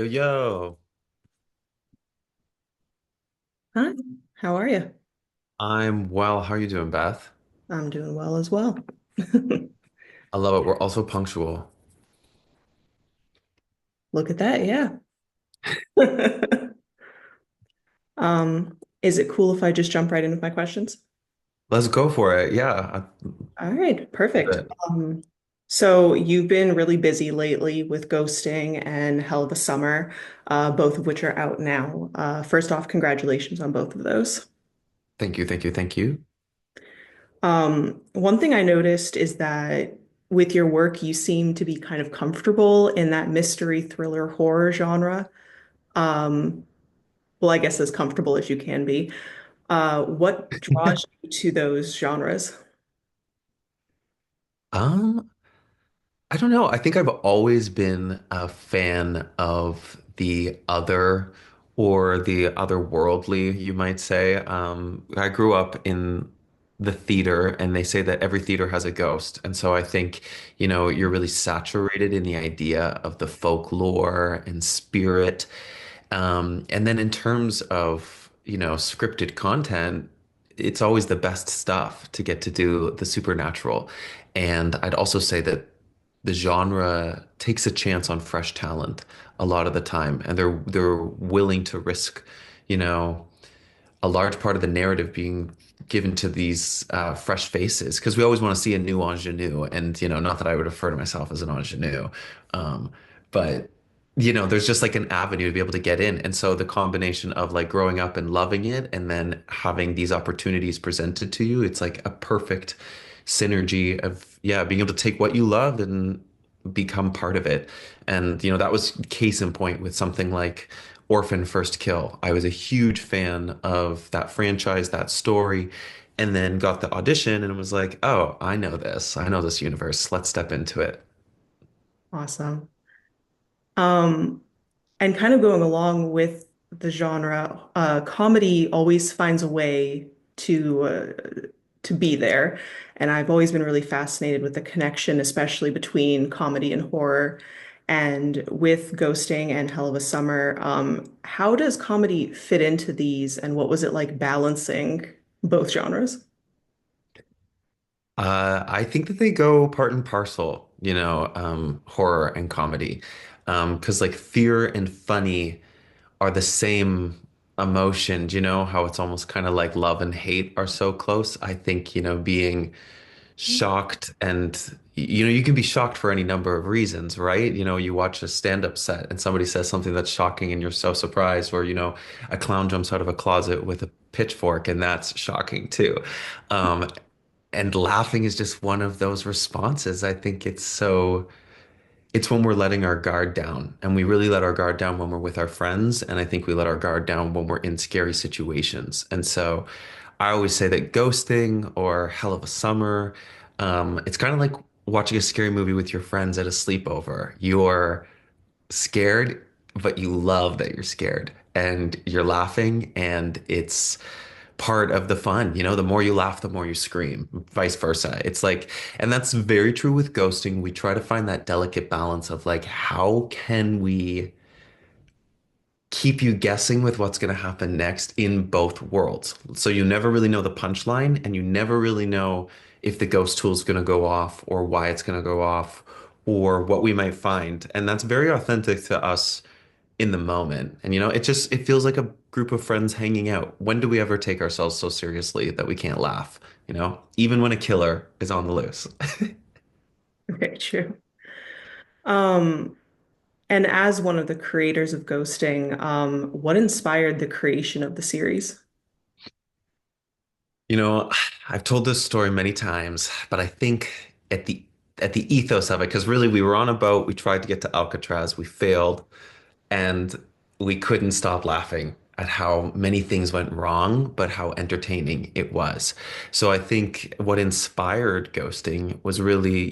Yo, yo, Hi, how are you? I'm well. How are you doing, Beth? I'm doing well as well. I love it. We're also punctual. Look at that, yeah. Is it cool if I just jump right in with my questions? Let's go for it. Yeah, All right, love perfect. it. So you've been really busy lately with Ghosting and Hell of a Summer, both of which are out now. First off, congratulations on both of those. Thank you, thank you, thank you. One thing I noticed is that with your work, you seem to be kind of comfortable in that mystery thriller horror genre. Um, well, I guess as comfortable as you can be. What draws you to those genres? Um, I don't know. I think I've always been a fan of the other or the otherworldly, you might say. I grew up in the theater, and they say that every theater has a ghost. And so I think, you're really saturated in the idea of the folklore and spirit. And then in terms of, scripted content, it's always the best stuff to get to do the supernatural. And I'd also say that the genre takes a chance on fresh talent a lot of the time, and they're willing to risk, you know, a large part of the narrative being given to these fresh faces because we always want to see a new ingenue. And, not that I would refer to myself as an ingenue, um, but there's just like an avenue to be able to get in. And so the combination of like growing up and loving it and then having these opportunities presented to you, it's like a perfect synergy of, yeah, being able to take what you love and become part of it. And, that was case in point with something like Orphan First Kill. I was a huge fan of that franchise, that story, and then got the audition and was like, oh, I know this. I know this universe. Let's step into it. Awesome. Um, and kind of going along with the genre, comedy always finds a way to be there. And I've always been really fascinated with the connection, especially between comedy and horror. And with Ghosting and Hell of a Summer, how does comedy fit into these, and what was it like balancing both genres? I think that they go part and parcel, horror and comedy. Because like fear and funny are the same emotion. Do you know how it's almost kind of like love and hate are so close? I think, being shocked and you can be shocked for any number of reasons, right? You watch a stand-up set and somebody says something that's shocking and you're so surprised, or a clown jumps out of a closet with a pitchfork and that's shocking too. Um, and laughing is just one of those responses. I think it's when we're letting our guard down, and we really let our guard down when we're with our friends, and I think we let our guard down when we're in scary situations. And so I always say that ghosting or Hell of a Summer, it's kind of like watching a scary movie with your friends at a sleepover. You're scared, but you love that you're scared and you're laughing, and it's part of the fun. The more you laugh, the more you scream, vice versa. It's like, and that's very true with ghosting. We try to find that delicate balance of like, how can we keep you guessing with what's going to happen next in both worlds? So you never really know the punchline, and you never really know if the ghost tool is going to go off or why it's going to go off or what we might find. And that's very authentic to us in the moment. And it feels like a group of friends hanging out. When do we ever take ourselves so seriously that we can't laugh? Even when a killer is on the loose. Okay, true. Um, and as one of the creators of Ghosting, what inspired the creation of the series? You know, I've told this story many times, but I think at the ethos of it, because really we were on a boat, we tried to get to Alcatraz, we failed, and we couldn't stop laughing at how many things went wrong, but how entertaining it was. So I think what inspired ghosting was really,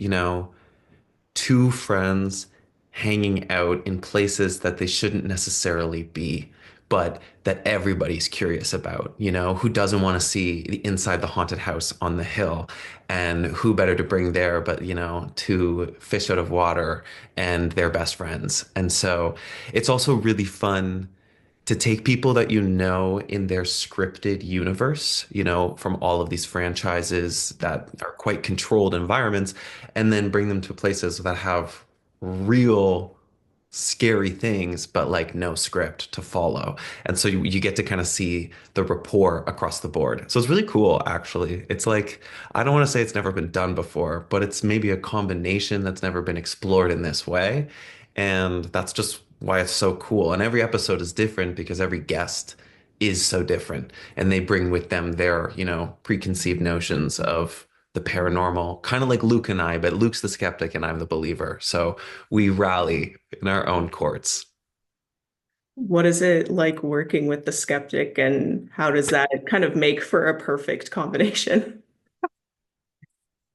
two friends hanging out in places that they shouldn't necessarily be, but that everybody's curious about, who doesn't want to see the inside the haunted house on the hill, and who better to bring there but, two fish out of water and their best friends. And so it's also really fun to take people that in their scripted universe, from all of these franchises that are quite controlled environments, and then bring them to places that have real scary things, but like no script to follow. And so you get to kind of see the rapport across the board. So it's really cool, actually. It's like, I don't want to say it's never been done before, but it's maybe a combination that's never been explored in this way. And that's just why it's so cool. And every episode is different because every guest is so different. And they bring with them their, preconceived notions of the paranormal, kind of like Luke and I, but Luke's the skeptic and I'm the believer. So we rally in our own courts. What is it like working with the skeptic, and how does that kind of make for a perfect combination?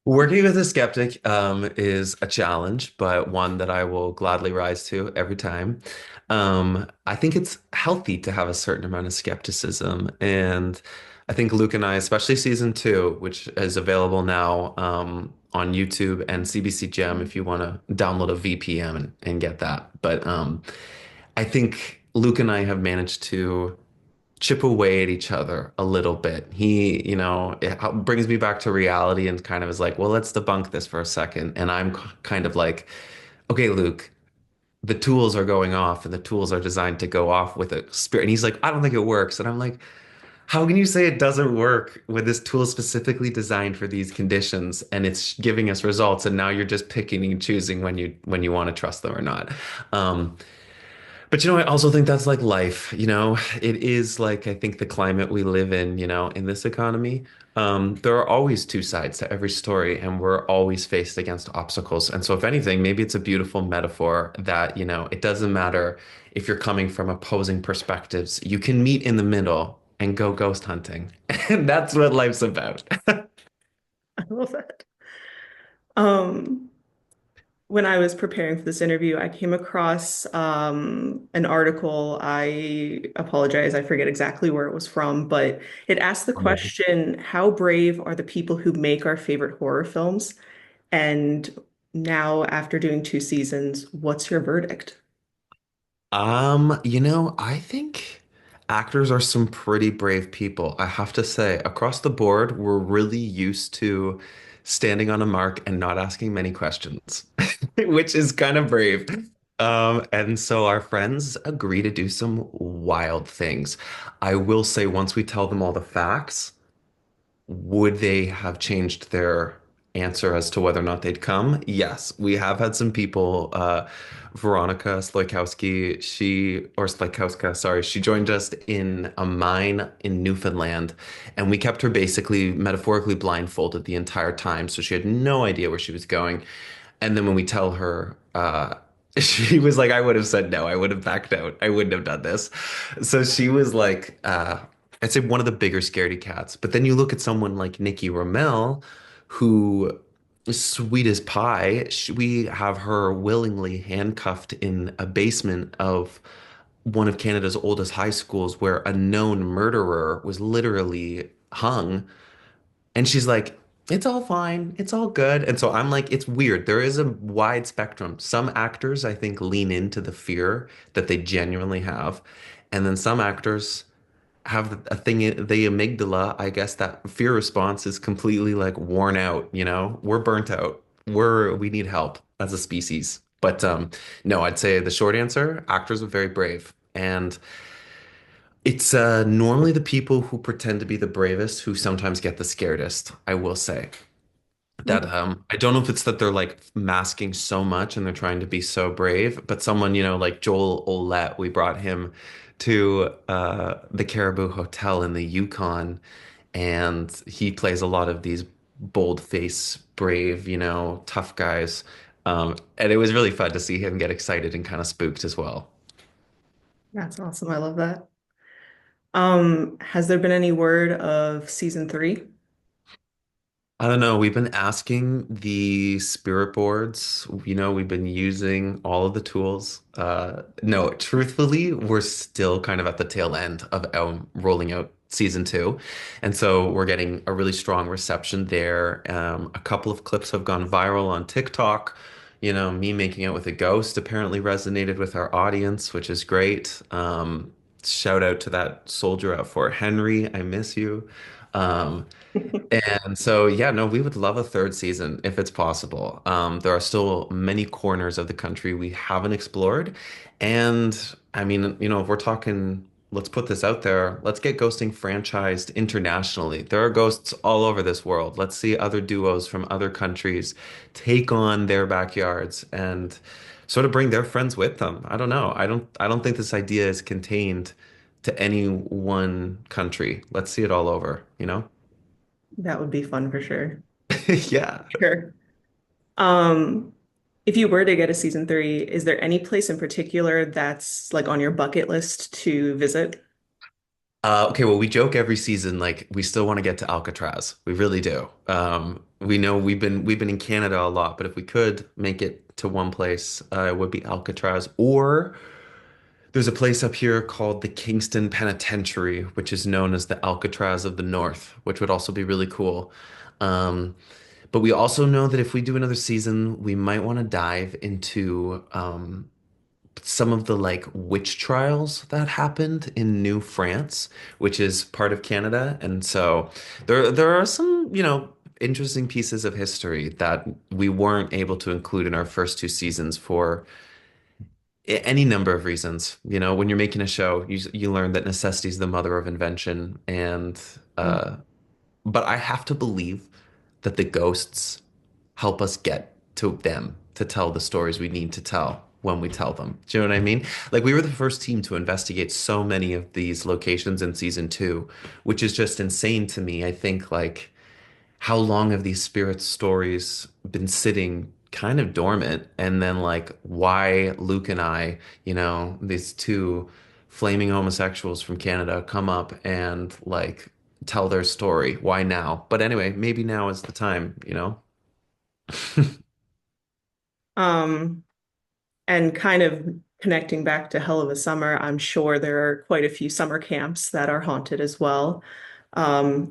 Working with a skeptic is a challenge, but one that I will gladly rise to every time. I think it's healthy to have a certain amount of skepticism. And I think Luke and I, especially season two, which is available now on YouTube and CBC Gem if you want to download a VPN and get that. But I think Luke and I have managed to chip away at each other a little bit. It brings me back to reality and kind of is like, well, let's debunk this for a second. And I'm kind of like, okay, Luke, the tools are going off and the tools are designed to go off with a spirit. And he's like, I don't think it works. And I'm like, how can you say it doesn't work when this tool is specifically designed for these conditions and it's giving us results and now you're just picking and choosing when you want to trust them or not. But I also think that's like life, it is like I think the climate we live in, in this economy. There are always two sides to every story, and we're always faced against obstacles. And so, if anything, maybe it's a beautiful metaphor that, it doesn't matter if you're coming from opposing perspectives, you can meet in the middle and go ghost hunting. And that's what life's about. I love that. Um, when I was preparing for this interview, I came across an article. I apologize, I forget exactly where it was from, but it asked the question, how brave are the people who make our favorite horror films? And now, after doing two seasons, what's your verdict? I think actors are some pretty brave people. I have to say, across the board, we're really used to standing on a mark and not asking many questions, which is kind of brave. And so our friends agree to do some wild things. I will say, once we tell them all the facts, would they have changed their answer as to whether or not they'd come? Yes, we have had some people. Veronica Slykowska, sorry, she joined us in a mine in Newfoundland, and we kept her basically metaphorically blindfolded the entire time, so she had no idea where she was going. And then when we tell her, she was like, I would have said no. I would have backed out. I wouldn't have done this. So she was like, I'd say one of the bigger scaredy cats. But then you look at someone like Nikki Rommel, who is sweet as pie. We have her willingly handcuffed in a basement of one of Canada's oldest high schools where a known murderer was literally hung, and she's like, it's all fine. It's all good. And so I'm like, it's weird. There is a wide spectrum. Some actors, I think, lean into the fear that they genuinely have. And then some actors have a thing, the amygdala, I guess that fear response is completely like worn out, We're burnt out. We need help as a species. But no, I'd say the short answer, actors are very brave. And it's normally the people who pretend to be the bravest who sometimes get the scaredest, I will say. That I don't know if it's that they're like masking so much and they're trying to be so brave, but someone, like Joel Olette, we brought him to the Caribou Hotel in the Yukon, and he plays a lot of these bold face, brave, tough guys. And it was really fun to see him get excited and kind of spooked as well. That's awesome. I love that. Has there been any word of season three? I don't know. We've been asking the spirit boards. We've been using all of the tools. No, truthfully, we're still kind of at the tail end of rolling out season two. And so we're getting a really strong reception there. A couple of clips have gone viral on TikTok. Me making out with a ghost apparently resonated with our audience, which is great. Shout out to that soldier at Fort Henry. I miss you. Um, and so, yeah, no, we would love a third season if it's possible. There are still many corners of the country we haven't explored. And I mean, if we're talking, let's put this out there, let's get ghosting franchised internationally. There are ghosts all over this world. Let's see other duos from other countries take on their backyards and sort of bring their friends with them. I don't know. I don't think this idea is contained to any one country. Let's see it all over, you know? That would be fun for sure. Yeah. Sure. Um, if you were to get a season three, is there any place in particular that's like on your bucket list to visit? Okay, well, we joke every season like we still want to get to Alcatraz. We really do. We know we've been in Canada a lot, but if we could make it to one place, it would be Alcatraz. Or there's a place up here called the Kingston Penitentiary, which is known as the Alcatraz of the North, which would also be really cool. Um, but we also know that if we do another season, we might want to dive into some of the like witch trials that happened in New France, which is part of Canada. And so there are some, interesting pieces of history that we weren't able to include in our first two seasons for any number of reasons. When you're making a show, you learn that necessity is the mother of invention, and but I have to believe that the ghosts help us get to them to tell the stories we need to tell when we tell them. Do you know what I mean? Like we were the first team to investigate so many of these locations in season two, which is just insane to me. I think like how long have these spirit stories been sitting kind of dormant? And then like why Luke and I, these two flaming homosexuals from Canada come up and like tell their story. Why now? But anyway, maybe now is the time. Um, and kind of connecting back to Hell of a Summer, I'm sure there are quite a few summer camps that are haunted as well.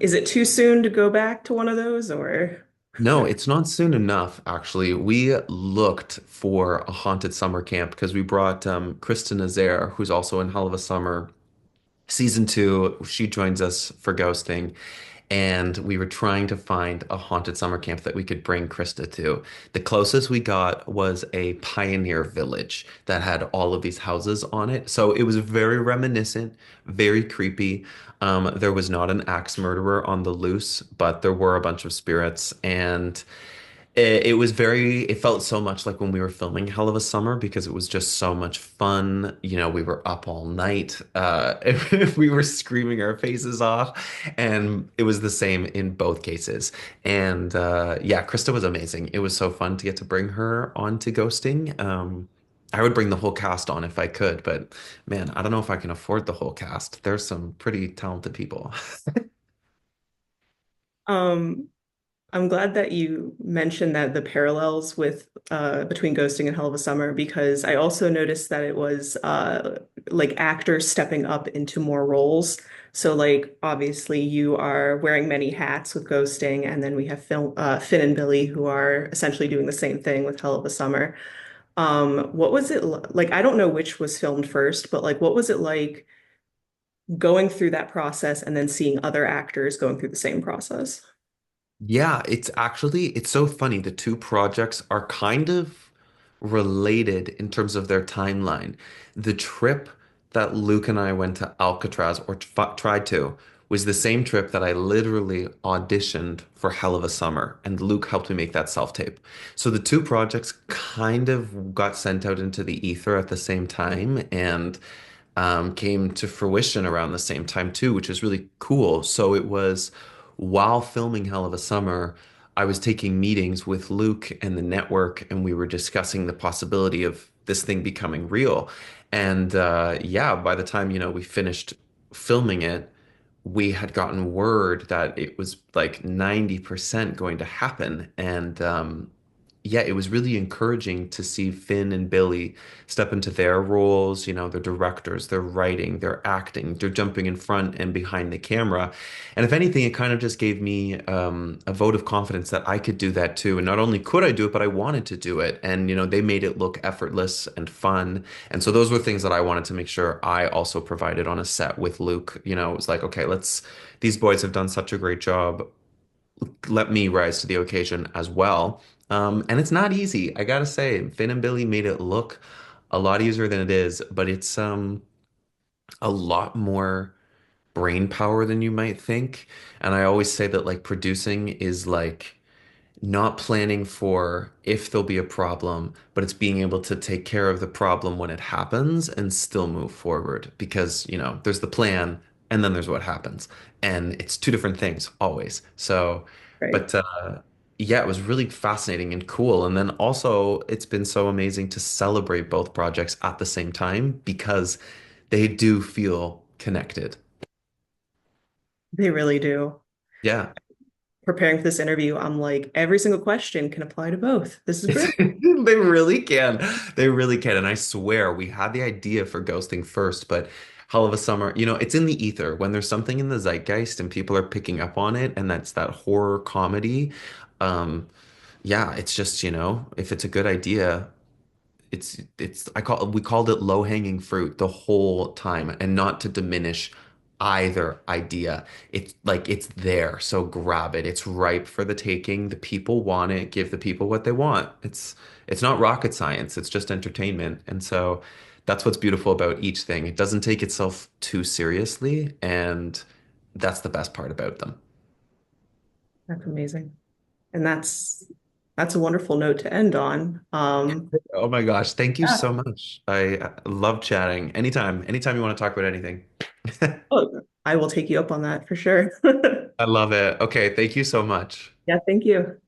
Is it too soon to go back to one of those or? No, it's not soon enough, actually. We looked for a haunted summer camp because we brought Krista Nazaire, who's also in Hell of a Summer season two. She joins us for ghosting. And we were trying to find a haunted summer camp that we could bring Krista to. The closest we got was a pioneer village that had all of these houses on it. So it was very reminiscent, very creepy. There was not an axe murderer on the loose, but there were a bunch of spirits. And it felt so much like when we were filming Hell of a Summer because it was just so much fun. We were up all night. We were screaming our faces off, and it was the same in both cases. And yeah, Krista was amazing. It was so fun to get to bring her on to ghosting. I would bring the whole cast on if I could, but man, I don't know if I can afford the whole cast. There's some pretty talented people. Um, I'm glad that you mentioned that the parallels with between Ghosting and Hell of a Summer because I also noticed that it was like actors stepping up into more roles. So like obviously you are wearing many hats with Ghosting, and then we have Finn and Billy who are essentially doing the same thing with Hell of a Summer. What was it like? I don't know which was filmed first, but like what was it like going through that process and then seeing other actors going through the same process? Yeah, it's so funny. The two projects are kind of related in terms of their timeline. The trip that Luke and I went to Alcatraz or tried to was the same trip that I literally auditioned for Hell of a Summer, and Luke helped me make that self-tape. So the two projects kind of got sent out into the ether at the same time, and came to fruition around the same time too, which is really cool. So it was while filming Hell of a Summer, I was taking meetings with Luke and the network, and we were discussing the possibility of this thing becoming real. And yeah, by the time, we finished filming it, we had gotten word that it was like 90% going to happen. And yeah, it was really encouraging to see Finn and Billy step into their roles. You know, they're directors, they're writing, they're acting, they're jumping in front and behind the camera. And if anything, it kind of just gave me a vote of confidence that I could do that too. And not only could I do it, but I wanted to do it. And, you know, they made it look effortless and fun. And so those were things that I wanted to make sure I also provided on a set with Luke. You know, it was like, okay, these boys have done such a great job. Let me rise to the occasion as well. And it's not easy. I gotta say, Finn and Billy made it look a lot easier than it is, but it's a lot more brain power than you might think. And I always say that like producing is like not planning for if there'll be a problem, but it's being able to take care of the problem when it happens and still move forward because, you know, there's the plan and then there's what happens. And it's two different things always. So, Right. but yeah, it was really fascinating and cool. And then also, it's been so amazing to celebrate both projects at the same time because they do feel connected. They really do. Yeah. Preparing for this interview, I'm like, every single question can apply to both. This is brilliant. They really can. They really can. And I swear we had the idea for ghosting first, but Hell of a Summer, you know, it's in the ether when there's something in the zeitgeist and people are picking up on it, and that's that horror comedy. Um, yeah, it's just, you know, if it's a good idea, it's we called it low-hanging fruit the whole time, and not to diminish either idea. It's like it's there, so grab it. It's ripe for the taking. The people want it. Give the people what they want. It's not rocket science. It's just entertainment. And so that's what's beautiful about each thing. It doesn't take itself too seriously, and that's the best part about them. That's amazing. And that's a wonderful note to end on. Oh my gosh, thank you Yeah. so much. I love chatting. Anytime you want to talk about anything. Oh, I will take you up on that for sure. I love it. Okay, thank you so much. Yeah, thank you.